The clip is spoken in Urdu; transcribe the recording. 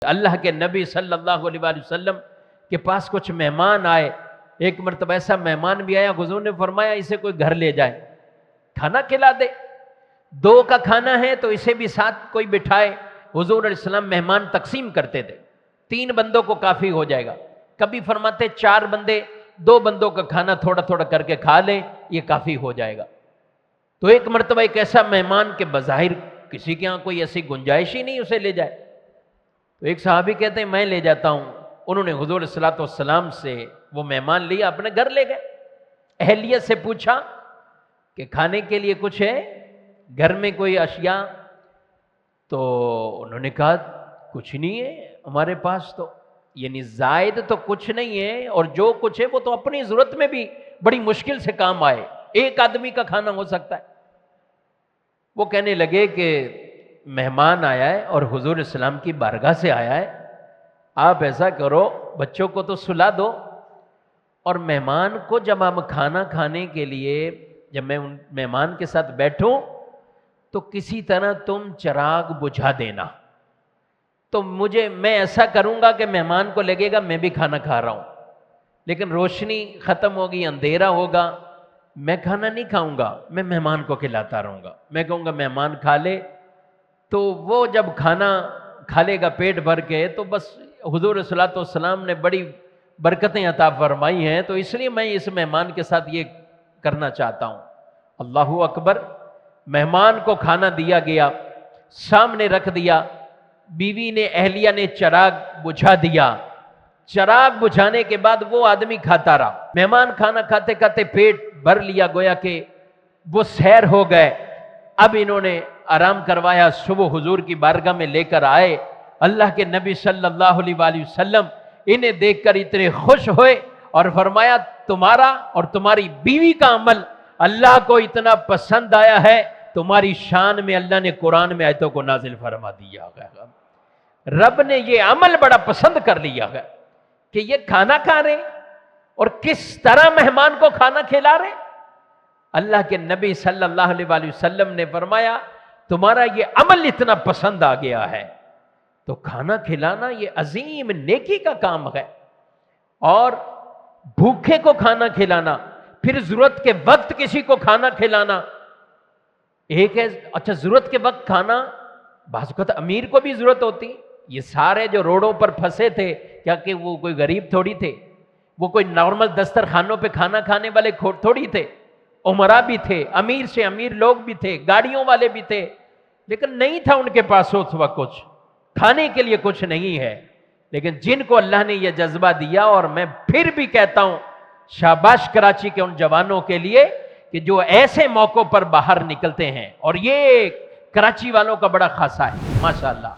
اللہ کے نبی صلی اللہ علیہ وآلہ وسلم کے پاس کچھ مہمان آئے۔ ایک مرتبہ ایسا مہمان بھی آیا، حضور نے فرمایا اسے کوئی گھر لے جائے، کھانا کھلا دے۔ 2 کا کھانا ہے تو اسے بھی ساتھ کوئی بٹھائے۔ حضور علیہ السلام مہمان تقسیم کرتے تھے، 3 بندوں کو کافی ہو جائے گا، کبھی فرماتے 4 بندے 2 بندوں کا کھانا تھوڑا تھوڑا کر کے کھا لے، یہ کافی ہو جائے گا۔ تو ایک مرتبہ ایک ایسا مہمان کہ بظاہر کسی کے ہاں کوئی ایسی گنجائش ہی نہیں اسے لے جائے، تو ایک صحابی کہتے ہیں میں لے جاتا ہوں۔ انہوں نے حضور صلی اللہ علیہ وسلم سے وہ مہمان لیا، اپنے گھر لے گئے۔ اہلیہ سے پوچھا کہ کھانے کے لیے کچھ ہے گھر میں، کوئی اشیاء؟ تو انہوں نے کہا کچھ نہیں ہے ہمارے پاس، تو یعنی زائد تو کچھ نہیں ہے، اور جو کچھ ہے وہ تو اپنی ضرورت میں بھی بڑی مشکل سے کام آئے، 1 آدمی کا کھانا ہو سکتا ہے۔ وہ کہنے لگے کہ مہمان آیا ہے اور حضور السلام کی بارگاہ سے آیا ہے، آپ ایسا کرو بچوں کو تو سلا دو، اور مہمان کو جب ہم کھانا کھانے کے لیے جب میں ان مہمان کے ساتھ بیٹھوں تو کسی طرح تم چراغ بجھا دینا، تو میں ایسا کروں گا کہ مہمان کو لگے گا میں بھی کھانا کھا رہا ہوں، لیکن روشنی ختم ہوگی، اندھیرا ہوگا، میں کھانا نہیں کھاؤں گا، میں مہمان کو کھلاتا رہوں گا۔ میں کہوں گا مہمان کھا لے، تو وہ جب کھانا کھا لے گا پیٹ بھر کے، تو بس حضور صلی اللہ علیہ وسلم نے بڑی برکتیں عطا فرمائی ہیں، تو اس لیے میں اس مہمان کے ساتھ یہ کرنا چاہتا ہوں۔ اللہ اکبر! مہمان کو کھانا دیا گیا، سامنے رکھ دیا، بیوی نے اہلیہ نے چراغ بجھا دیا۔ چراغ بجھانے کے بعد وہ آدمی کھاتا رہا۔ مہمان کھانا کھاتے کھاتے پیٹ بھر لیا، گویا کہ وہ سیر ہو گئے۔ اب انہوں نے آرام کروایا، صبح حضور کی بارگاہ میں لے کر آئے۔ اللہ کے نبی صلی اللہ علیہ وآلہ وسلم انہیں دیکھ کر اتنے خوش ہوئے اور فرمایا تمہارا اور تمہاری بیوی کا عمل اللہ کو اتنا پسند آیا ہے، تمہاری شان میں اللہ نے قرآن میں آیتوں کو نازل فرما دیا گیا۔ رب نے یہ عمل بڑا پسند کر لیا ہے کہ یہ کھانا کھا رہے اور کس طرح مہمان کو کھانا کھلا رہے۔ اللہ کے نبی صلی اللہ علیہ وآلہ وسلم نے فرمایا تمہارا یہ عمل اتنا پسند آ گیا ہے تو کھانا کھلانا یہ عظیم نیکی کا کام ہے، اور بھوکے کو کھانا کھلانا، پھر ضرورت کے وقت کسی کو کھانا کھلانا ایک ہے۔ اچھا، ضرورت کے وقت کھانا، بعض اوقات امیر کو بھی ضرورت ہوتی۔ یہ سارے جو روڈوں پر پھنسے تھے، کیا کہ وہ کوئی غریب تھوڑی تھے، وہ کوئی نارمل دسترخوانوں پہ کھانا کھانے والے تھوڑی تھے، عمرا بھی تھے، امیر سے امیر لوگ بھی تھے، گاڑیوں والے بھی تھے، لیکن نہیں تھا ان کے پاس اس وقت کچھ کھانے کے لیے، کچھ نہیں ہے۔ لیکن جن کو اللہ نے یہ جذبہ دیا، اور میں پھر بھی کہتا ہوں شاباش کراچی کے ان جوانوں کے لیے کہ جو ایسے موقعوں پر باہر نکلتے ہیں، اور یہ کراچی والوں کا بڑا خاصہ ہے، ماشاءاللہ۔